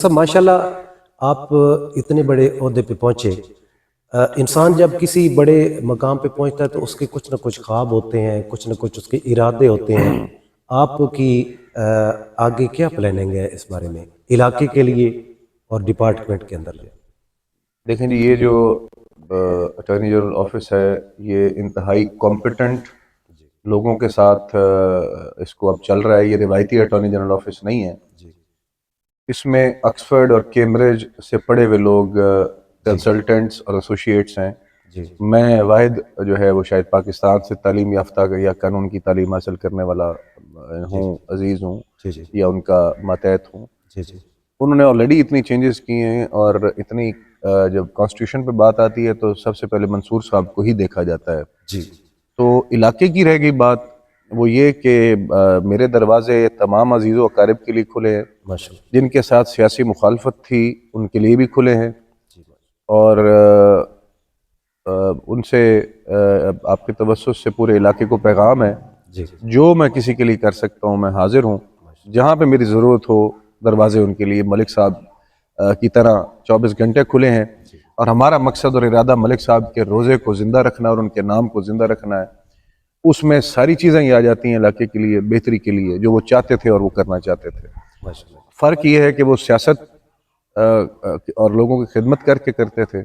سب ماشاءاللہ آپ اتنے بڑے عہدے پہ پہنچے. انسان جب کسی بڑے مقام پہ پہنچتا ہے تو اس کے کچھ نہ کچھ خواب ہوتے ہیں، کچھ نہ کچھ اس کے ارادے ہوتے ہیں. آپ کی آگے کیا پلاننگ ہے اس بارے میں علاقے کے لیے اور ڈپارٹمنٹ کے اندر؟ دیکھیں جی، یہ جو اٹارنی جنرل آفس ہے یہ انتہائی کمپیٹنٹ لوگوں کے ساتھ اس کو اب چل رہا ہے. یہ روایتی اٹارنی جنرل آفس نہیں ہے. اس میں آکسفورڈ اور کیمبرج سے پڑھے ہوئے لوگ کنسلٹنٹس اور ایسوسیٹس ہیں. میں واحد جو ہے وہ شاید پاکستان سے تعلیم یافتہ یا قانون کی تعلیم حاصل کرنے والا ہوں، عزیز ہوں یا ان کا ماتحت ہوں. انہوں نے آلریڈی اتنی چینجز کی ہیں، اور اتنی جب کانسٹیٹیوشن پہ بات آتی ہے تو سب سے پہلے منصور صاحب کو ہی دیکھا جاتا ہے. تو علاقے کی رہ گئی بات وہ یہ کہ میرے دروازے تمام عزیز و اقارب کے لیے کھلے ہیں. جن کے ساتھ سیاسی مخالفت تھی ان کے لیے بھی کھلے ہیں، اور ان سے آپ کے توسط سے پورے علاقے کو پیغام ہے جو میں کسی کے لیے کر سکتا ہوں میں حاضر ہوں. جہاں پہ میری ضرورت ہو دروازے ان کے لیے ملک صاحب کی طرح 24 گھنٹے کھلے ہیں. اور ہمارا مقصد اور ارادہ ملک صاحب کے روزے کو زندہ رکھنا اور ان کے نام کو زندہ رکھنا ہے. اس میں ساری چیزیں یہ آ جاتی ہیں علاقے کے لیے بہتری کے لیے جو وہ چاہتے تھے اور وہ کرنا چاہتے تھے. فرق یہ ہے کہ وہ سیاست اور لوگوں کی خدمت کر کے کرتے تھے.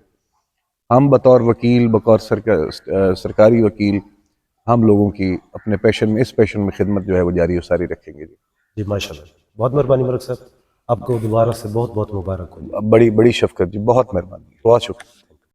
ہم بطور وکیل، بطور سرکاری وکیل، ہم لوگوں کی اپنے پیشن میں، اس پیشن میں خدمت جو ہے وہ جاری و ساری رکھیں گے. جی ماشاءاللہ، بہت مہربانی ملک صاحب، آپ کو دوبارہ سے بہت بہت مبارک ہو. بڑی بڑی شفقت جی، بہت مہربانی، بہت شکریہ.